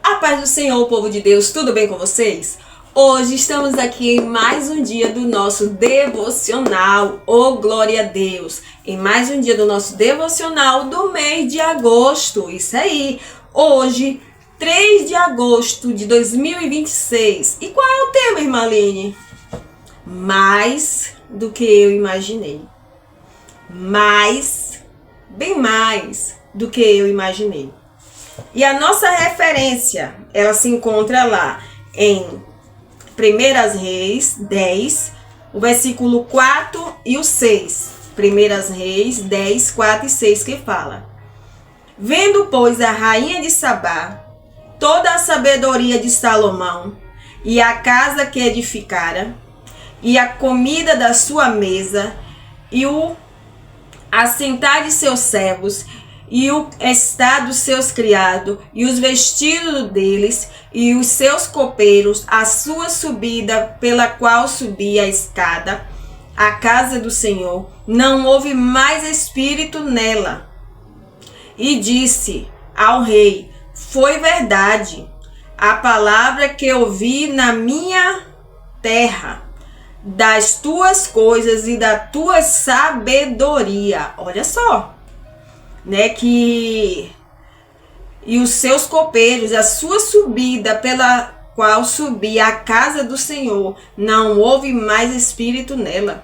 A paz do Senhor, povo de Deus, tudo bem com vocês? Hoje estamos aqui em mais um dia do nosso devocional, glória a Deus! Em mais um dia do nosso devocional do mês de agosto, isso aí! Hoje, 3 de agosto de 2026. E qual é o tema, irmã Aline? Mais do que eu imaginei. Bem mais do que eu imaginei. E a nossa referência, ela se encontra lá em 1 Reis 10, o versículo 4 e o 6. 1 Reis 10, 4 e 6, que fala: Vendo, pois, a rainha de Sabá toda a sabedoria de Salomão, e a casa que edificara, e a comida da sua mesa, e o assentar de seus servos, e o estar dos seus criados, e os vestidos deles, e os seus copeiros, a sua subida pela qual subia a escada, a casa do Senhor, não houve mais espírito nela. E disse ao rei: foi verdade a palavra que ouvi na minha terra, das tuas coisas e da tua sabedoria. Olha só, né, e os seus copeiros, a sua subida pela qual subia a casa do Senhor, não houve mais espírito nela.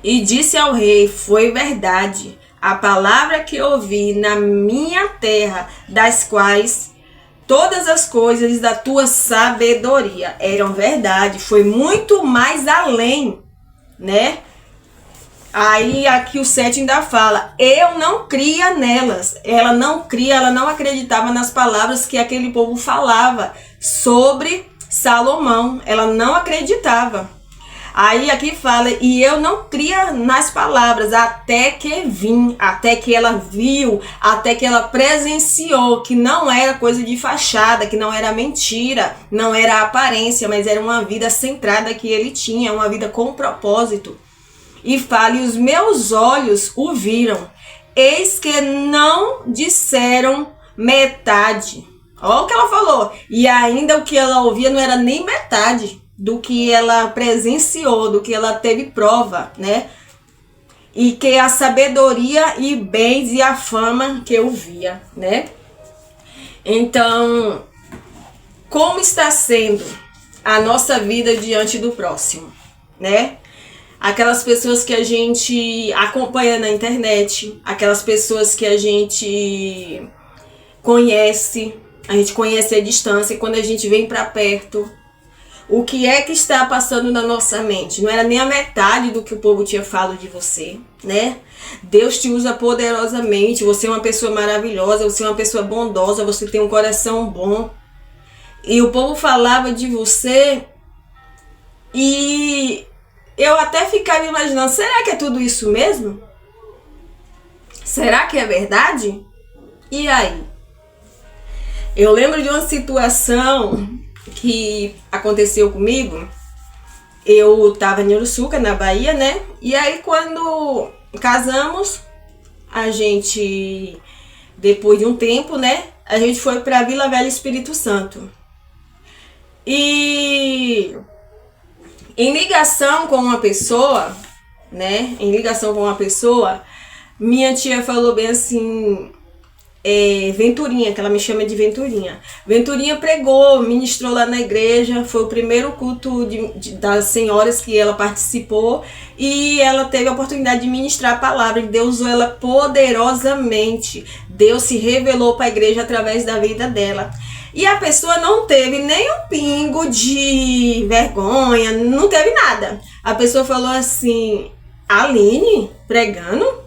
E disse ao rei: foi verdade a palavra que ouvi na minha terra, das quais todas as coisas da tua sabedoria eram verdade. Foi muito mais além, né? Aí aqui o 7 ainda fala: eu não cria nelas. Ela não acreditava nas palavras que aquele povo falava sobre Salomão. Ela não acreditava. Aí aqui fala: e eu não cria nas palavras, até que ela viu, até que ela presenciou que não era coisa de fachada, que não era mentira, não era aparência, mas era uma vida centrada que ele tinha, uma vida com propósito. E fala: e os meus olhos o viram, eis que não disseram metade. Olha o que ela falou. E ainda o que ela ouvia não era nem metade do que ela presenciou, do que ela teve prova, né? E que a sabedoria e bens e a fama que eu via, né? Então, como está sendo a nossa vida diante do próximo, né? Aquelas pessoas que a gente acompanha na internet, aquelas pessoas que a gente conhece à distância, e quando a gente vem para perto, o que é que está passando na nossa mente? Não era nem a metade do que o povo tinha falado de você, né? Deus te usa poderosamente, você é uma pessoa maravilhosa, você é uma pessoa bondosa, você tem um coração bom. E o povo falava de você e eu até ficava imaginando: será que é tudo isso mesmo? Será que é verdade? E aí? Eu lembro de uma situação que aconteceu comigo. Eu estava em Uruçuca, na Bahia, né? E aí quando casamos, a gente, depois de um tempo, né, a gente foi para Vila Velha, Espírito Santo. E em ligação com uma pessoa, minha tia falou bem assim: Venturinha, que ela me chama de Venturinha. Venturinha pregou, ministrou lá na igreja, foi o primeiro culto das senhoras que ela participou, e ela teve a oportunidade de ministrar a palavra, e Deus usou ela poderosamente. Deus se revelou para a igreja através da vida dela. E a pessoa não teve nem um pingo de vergonha, não teve nada. A pessoa falou assim: Aline, pregando?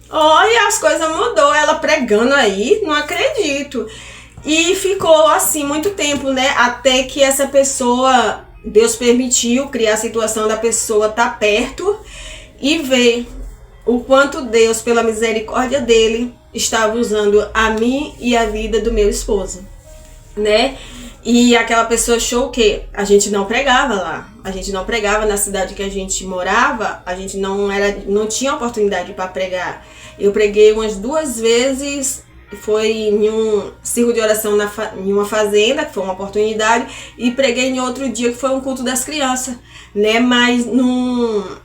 Olha, as coisas mudou, ela pregando aí, não acredito. E ficou assim muito tempo, né? Até que essa pessoa, Deus permitiu criar a situação da pessoa estar perto e ver o quanto Deus, pela misericórdia dele, estava usando a mim e a vida do meu esposo, né? E aquela pessoa achou que a gente não pregava lá. A gente não pregava na cidade que a gente morava. A gente não tinha oportunidade para pregar. Eu preguei umas 2 vezes foi em um círculo de oração em uma fazenda, que foi uma oportunidade, e preguei em outro dia, que foi um culto das crianças, né? Mas não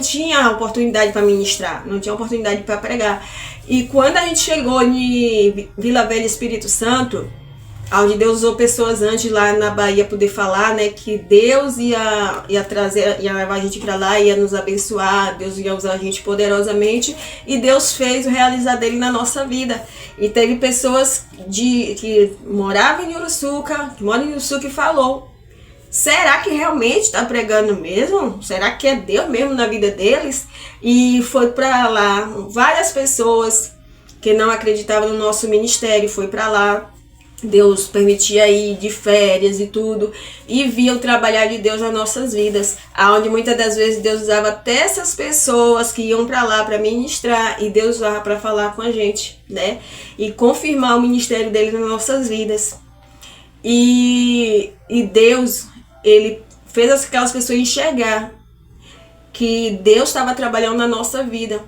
tinha oportunidade para ministrar, não tinha oportunidade para pregar. E quando a gente chegou em Vila Velha, Espírito Santo, onde Deus usou pessoas antes lá na Bahia poder falar, né, que Deus ia levar a gente para lá, ia nos abençoar, Deus ia usar a gente poderosamente, e Deus fez o realizar dele na nossa vida. E teve pessoas que moravam em Uruçuca, que moram em Uruçuca, e falou: será que realmente está pregando mesmo? Será que é Deus mesmo na vida deles? E foi para lá várias pessoas que não acreditavam no nosso ministério, foi para lá. Deus permitia ir de férias e tudo, e via o trabalhar de Deus nas nossas vidas, aonde muitas das vezes Deus usava até essas pessoas que iam para lá para ministrar, e Deus usava para falar com a gente, né? E confirmar o ministério dele nas nossas vidas. E Deus, ele fez aquelas pessoas enxergar que Deus estava trabalhando na nossa vida,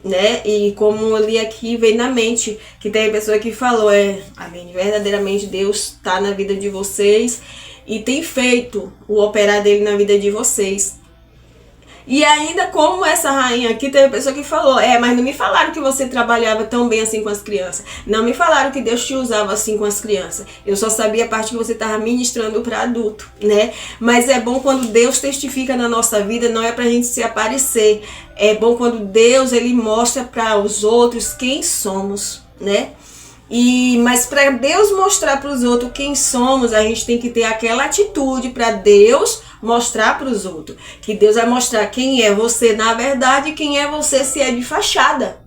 né? E como eu li aqui, veio na mente que tem pessoa que falou: amém, verdadeiramente Deus está na vida de vocês e tem feito o operar dele na vida de vocês. E ainda, como essa rainha aqui, teve pessoa que falou: mas não me falaram que você trabalhava tão bem assim com as crianças, não me falaram que Deus te usava assim com as crianças, eu só sabia a parte que você estava ministrando para adulto, né? Mas é bom quando Deus testifica na nossa vida, não é pra gente se aparecer, é bom quando Deus, ele mostra para os outros quem somos, né? Mas para Deus mostrar para os outros quem somos, a gente tem que ter aquela atitude para Deus mostrar para os outros. Que Deus vai mostrar quem é você na verdade e quem é você se é de fachada.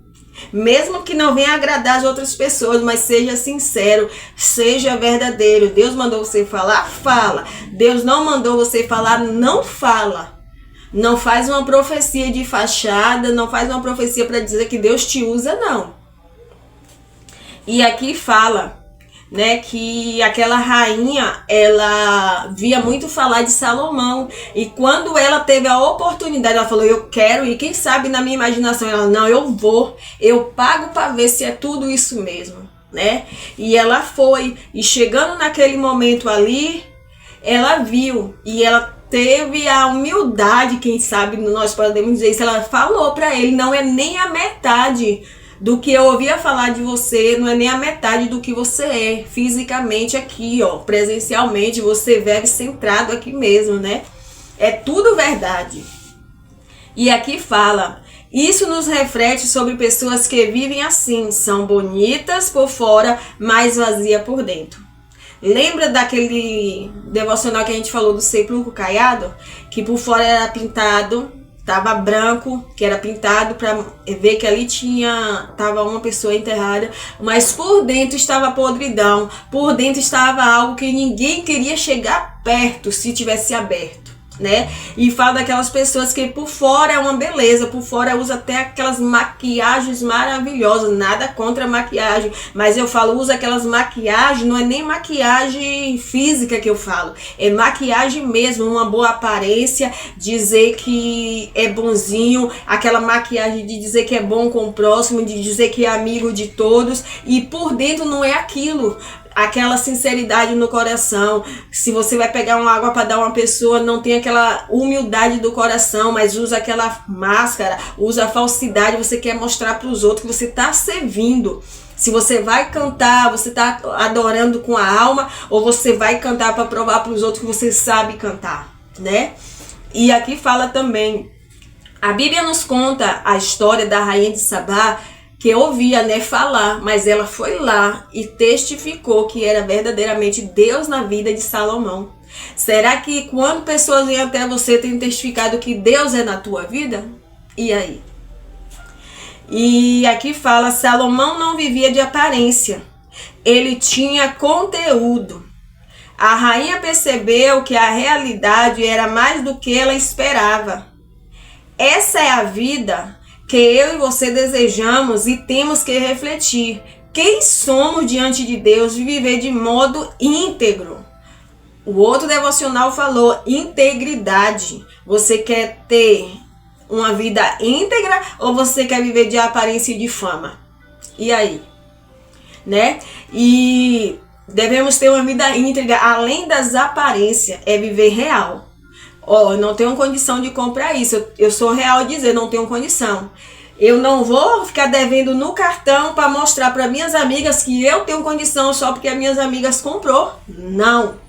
Mesmo que não venha agradar as outras pessoas, mas seja sincero, seja verdadeiro. Deus mandou você falar? Fala. Deus não mandou você falar? Não fala. Não faz uma profecia de fachada, não faz uma profecia para dizer que Deus te usa, não. E aqui fala, né, que aquela rainha, ela via muito falar de Salomão, e quando ela teve a oportunidade, ela falou: eu quero ir, quem sabe na minha imaginação, ela: não, eu pago para ver se é tudo isso mesmo, né? E ela foi, e chegando naquele momento ali, ela viu, e ela teve a humildade, quem sabe nós podemos dizer isso, ela falou para ele: não é nem a metade do que eu ouvia falar de você, não é nem a metade do que você é fisicamente aqui, ó, presencialmente, você vive centrado aqui mesmo, né? É tudo verdade. E aqui fala: isso nos reflete sobre pessoas que vivem assim, são bonitas por fora, mas vazias por dentro. Lembra daquele devocional que a gente falou do sepulcro caiado? Que por fora era pintado, tava branco, que era pintado para ver que ali tava uma pessoa enterrada, mas por dentro estava podridão, por dentro estava algo que ninguém queria chegar perto se tivesse aberto, né? E fala daquelas pessoas que por fora é uma beleza, por fora usa até aquelas maquiagens maravilhosas, nada contra a maquiagem, mas eu falo, usa aquelas maquiagens, não é nem maquiagem física que eu falo, é maquiagem mesmo, uma boa aparência, dizer que é bonzinho, aquela maquiagem de dizer que é bom com o próximo, de dizer que é amigo de todos, e por dentro não é aquilo. Aquela sinceridade no coração. Se você vai pegar uma água para dar a uma pessoa, não tem aquela humildade do coração, mas usa aquela máscara, usa a falsidade, você quer mostrar para os outros que você está servindo. Se você vai cantar, você está adorando com a alma, ou você vai cantar para provar para os outros que você sabe cantar, né? E aqui fala também, a Bíblia nos conta a história da rainha de Sabá, que ouvia, né, falar, mas ela foi lá e testificou que era verdadeiramente Deus na vida de Salomão. Será que quando pessoas vêm até você, tem testificado que Deus é na tua vida? E aí? E aqui fala, Salomão não vivia de aparência, ele tinha conteúdo. A rainha percebeu que a realidade era mais do que ela esperava. Essa é a vida que eu e você desejamos e temos que refletir. Quem somos diante de Deus e viver de modo íntegro. O outro devocional falou integridade. Você quer ter uma vida íntegra ou você quer viver de aparência e de fama? E aí? Né? E devemos ter uma vida íntegra, além das aparências, é viver real. Ó, eu não tenho condição de comprar isso, eu sou real dizer, não tenho condição. Eu não vou ficar devendo no cartão para mostrar para minhas amigas que eu tenho condição só porque as minhas amigas comprou. Não.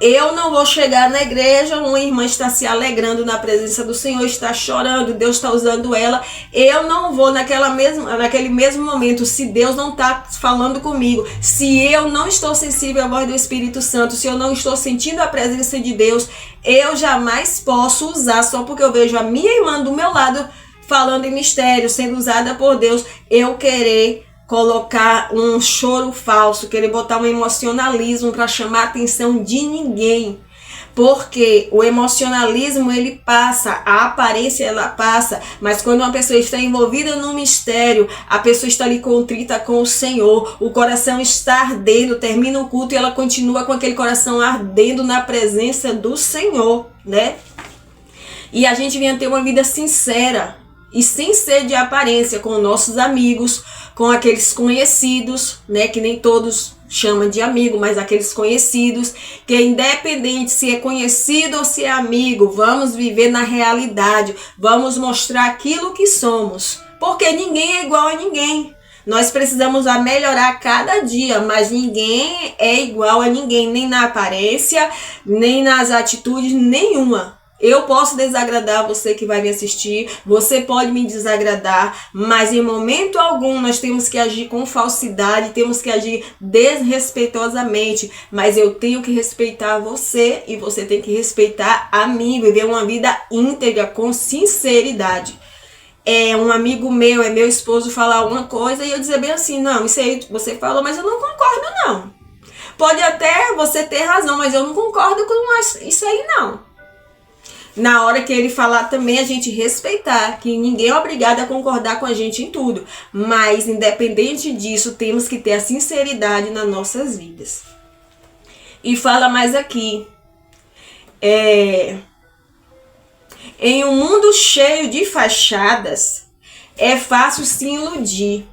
Eu não vou chegar na igreja, uma irmã está se alegrando na presença do Senhor, está chorando, Deus está usando ela. Eu não vou naquele mesmo momento, se Deus não está falando comigo, se eu não estou sensível à voz do Espírito Santo, se eu não estou sentindo a presença de Deus, eu jamais posso usar, só porque eu vejo a minha irmã do meu lado falando em mistério, sendo usada por Deus, eu querer colocar um choro falso, querer botar um emocionalismo para chamar a atenção de ninguém. Porque o emocionalismo ele passa, a aparência ela passa, mas quando uma pessoa está envolvida no mistério, a pessoa está ali contrita com o Senhor, o coração está ardendo, termina o culto e ela continua com aquele coração ardendo na presença do Senhor, né? E a gente venha ter uma vida sincera e sem ser de aparência com nossos amigos, com aqueles conhecidos, né, que nem todos chamam de amigo, mas aqueles conhecidos, que independente se é conhecido ou se é amigo, vamos viver na realidade, vamos mostrar aquilo que somos, porque ninguém é igual a ninguém. Nós precisamos melhorar cada dia, mas ninguém é igual a ninguém, nem na aparência, nem nas atitudes, nenhuma. Eu posso desagradar você que vai me assistir, você pode me desagradar, mas em momento algum nós temos que agir com falsidade, temos que agir desrespeitosamente, mas eu tenho que respeitar você e você tem que respeitar a mim, viver uma vida íntegra, com sinceridade. É um amigo meu, é meu esposo falar uma coisa e eu dizer bem assim, não, isso aí você falou, mas eu não concordo não. Pode até você ter razão, mas eu não concordo com isso aí não. Na hora que ele falar também, a gente respeitar, que ninguém é obrigado a concordar com a gente em tudo. Mas, independente disso, temos que ter a sinceridade nas nossas vidas. E fala mais aqui. Em um mundo cheio de fachadas, é fácil se iludir.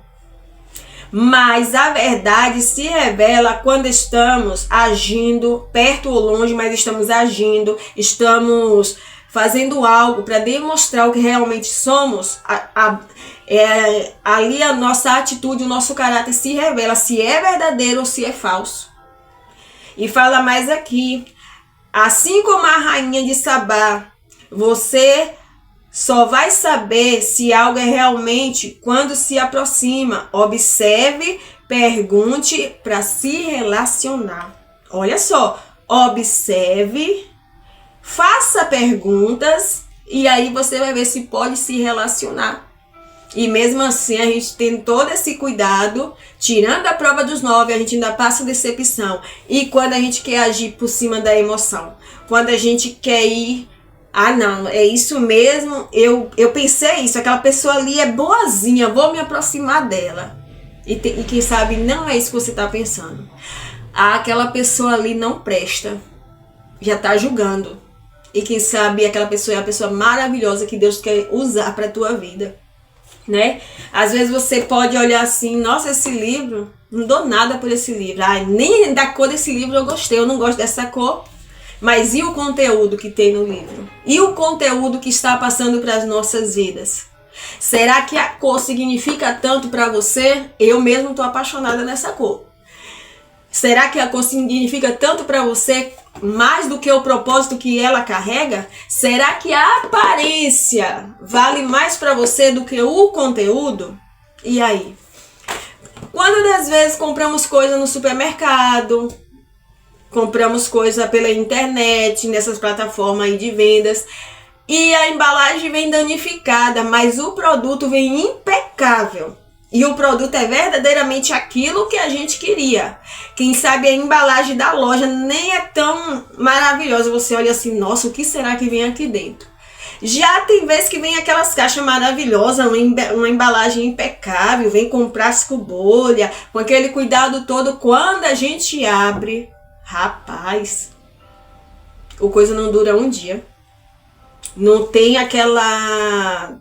Mas a verdade se revela quando estamos agindo, perto ou longe, mas estamos agindo, estamos fazendo algo para demonstrar o que realmente somos. Ali a nossa atitude, o nosso caráter se revela se é verdadeiro ou se é falso. E fala mais aqui, assim como a rainha de Sabá, você só vai saber se algo é realmente quando se aproxima. Observe, pergunte para se relacionar. Olha só, observe, faça perguntas e aí você vai ver se pode se relacionar. E mesmo assim a gente tem todo esse cuidado, tirando a prova dos 9, a gente ainda passa decepção. E quando a gente quer agir por cima da emoção, quando a gente quer ir, ah não, é isso mesmo, eu pensei isso, aquela pessoa ali é boazinha, vou me aproximar dela. E quem sabe não é isso que você está pensando. Aquela pessoa ali não presta, já está julgando. E quem sabe aquela pessoa é a pessoa maravilhosa que Deus quer usar para a tua vida, né? Às vezes você pode olhar assim, nossa, esse livro, não dou nada por esse livro. Ai, nem da cor desse livro eu gostei, eu não gosto dessa cor. Mas e o conteúdo que tem no livro? E o conteúdo que está passando para as nossas vidas? Será que a cor significa tanto para você? Eu mesmo estou apaixonada nessa cor. Será que a cor significa tanto para você, mais do que o propósito que ela carrega? Será que a aparência vale mais para você do que o conteúdo? E aí? Quando das vezes compramos coisa no supermercado, compramos coisa pela internet, nessas plataformas aí de vendas, e a embalagem vem danificada, mas o produto vem impecável. E o produto é verdadeiramente aquilo que a gente queria. Quem sabe a embalagem da loja nem é tão maravilhosa. Você olha assim, nossa, o que será que vem aqui dentro? Já tem vezes que vem aquelas caixas maravilhosas, uma embalagem impecável, vem com plástico bolha, com aquele cuidado todo. Quando a gente abre, rapaz, a coisa não dura um dia. não tem aquela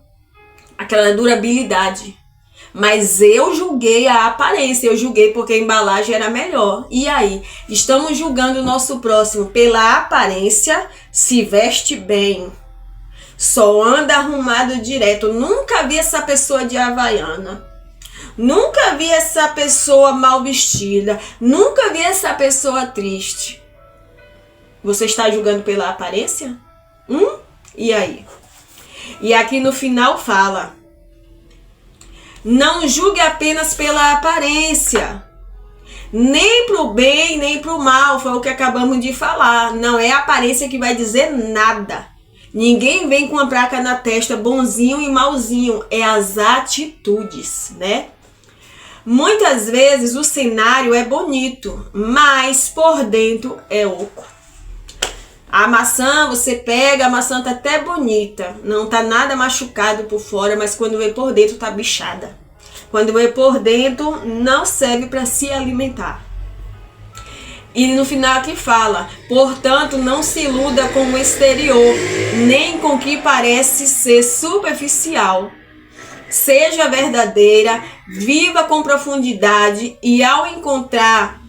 durabilidade. Mas eu julguei a aparência, eu julguei porque a embalagem era melhor. E aí, estamos julgando o nosso próximo pela aparência, se veste bem, só anda arrumado direto. Nunca vi essa pessoa de havaiana, nunca vi essa pessoa mal vestida, nunca vi essa pessoa triste. Você está julgando pela aparência? E aí? E aqui no final fala: não julgue apenas pela aparência, nem pro bem, nem pro mal. Foi o que acabamos de falar. Não é a aparência que vai dizer nada. Ninguém vem com a placa na testa, bonzinho e malzinho. É as atitudes, né? Muitas vezes o cenário é bonito, mas por dentro é oco. A maçã, você pega, a maçã tá até bonita, não tá nada machucado por fora, mas quando vem por dentro tá bichada. Quando vem por dentro não serve para se alimentar. E no final aqui fala: portanto, não se iluda com o exterior, nem com o que parece ser superficial. Seja verdadeira, viva com profundidade, e ao encontrar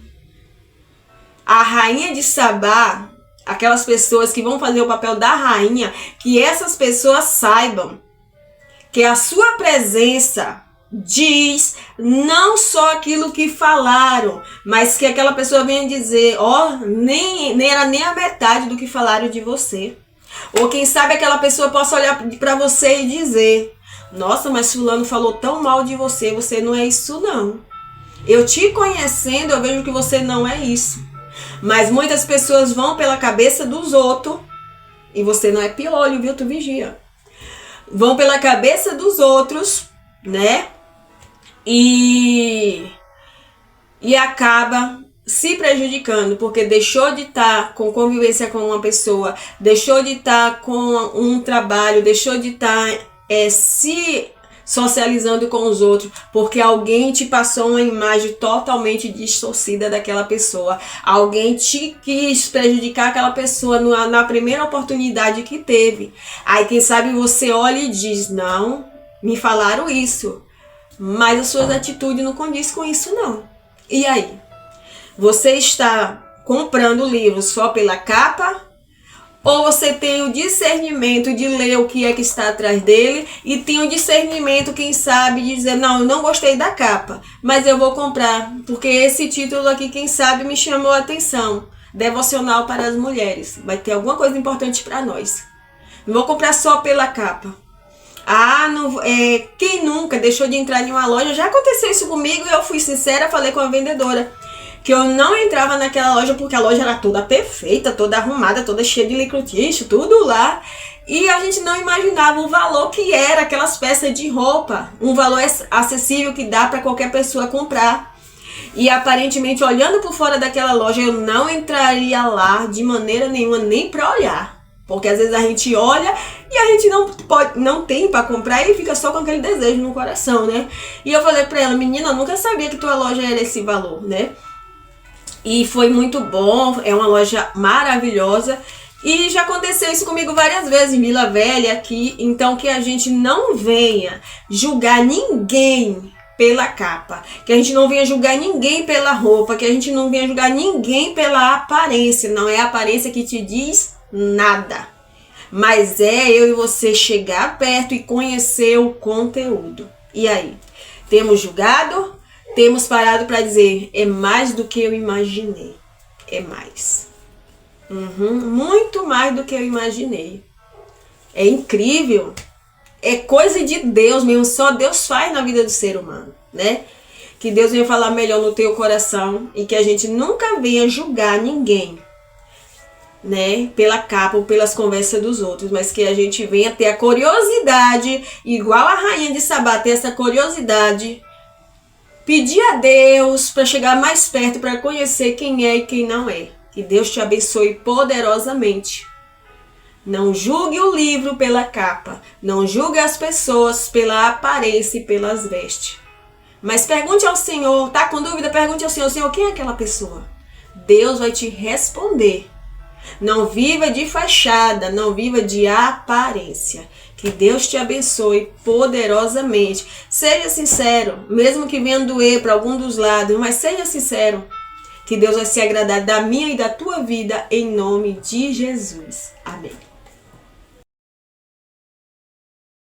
a rainha de Sabá, aquelas pessoas que vão fazer o papel da rainha, que essas pessoas saibam que a sua presença diz não só aquilo que falaram, mas que aquela pessoa venha dizer: nem era nem a metade do que falaram de você. Ou quem sabe aquela pessoa possa olhar para você e dizer: nossa, mas fulano falou tão mal de você, você não é isso não. Eu te conhecendo, eu vejo que você não é isso. Mas muitas pessoas vão pela cabeça dos outros, e você não é piolho, viu? Tu vigia. Vão pela cabeça dos outros, né? E acaba se prejudicando, porque deixou de estar com convivência com uma pessoa, deixou de estar com um trabalho, deixou de estar se socializando com os outros, porque alguém te passou uma imagem totalmente distorcida daquela pessoa. Alguém te quis prejudicar aquela pessoa na primeira oportunidade que teve. Aí quem sabe você olha e diz: não, me falaram isso, mas as suas atitudes não condizem com isso não. E aí? Você está comprando o livro só pela capa? Ou você tem o discernimento de ler o que é que está atrás dele e tem o discernimento, quem sabe, de dizer: não, eu não gostei da capa, mas eu vou comprar, porque esse título aqui, quem sabe, me chamou a atenção. Devocional para as mulheres. Vai ter alguma coisa importante para nós. Não vou comprar só pela capa. Quem nunca deixou de entrar em uma loja? Já aconteceu isso comigo e eu fui sincera, falei com a vendedora que eu não entrava naquela loja porque a loja era toda perfeita, toda arrumada, toda cheia de licriticho, tudo lá. E a gente não imaginava o valor que era aquelas peças de roupa. Um valor acessível que dá para qualquer pessoa comprar. E aparentemente, olhando por fora daquela loja, eu não entraria lá de maneira nenhuma, nem para olhar. Porque às vezes a gente olha e a gente não tem para comprar e fica só com aquele desejo no coração, né? E eu falei para ela: menina, eu nunca sabia que tua loja era esse valor, né? E foi muito bom, é uma loja maravilhosa. E já aconteceu isso comigo várias vezes em Vila Velha aqui. Então que a gente não venha julgar ninguém pela capa, que a gente não venha julgar ninguém pela roupa, que a gente não venha julgar ninguém pela aparência. Não é a aparência que te diz nada, mas é eu e você chegar perto e conhecer o conteúdo. E aí? Temos julgado? Temos parado para dizer: é mais do que eu imaginei. É mais. Muito mais do que eu imaginei. É incrível. É coisa de Deus mesmo. Só Deus faz na vida do ser humano, né? Que Deus venha falar melhor no teu coração e que a gente nunca venha julgar ninguém, né, pela capa ou pelas conversas dos outros, mas que a gente venha ter a curiosidade, igual a rainha de Sabá, ter essa curiosidade, pedir a Deus para chegar mais perto, para conhecer quem é e quem não é. Que Deus te abençoe poderosamente. Não julgue o livro pela capa. Não julgue as pessoas pela aparência e pelas vestes. Mas pergunte ao Senhor, tá com dúvida? Pergunte ao Senhor: Senhor, quem é aquela pessoa? Deus vai te responder. Não viva de fachada, não viva de aparência. Que Deus te abençoe poderosamente. Seja sincero, mesmo que venha doer para algum dos lados, mas seja sincero. Que Deus vai se agradar da minha e da tua vida em nome de Jesus. Amém.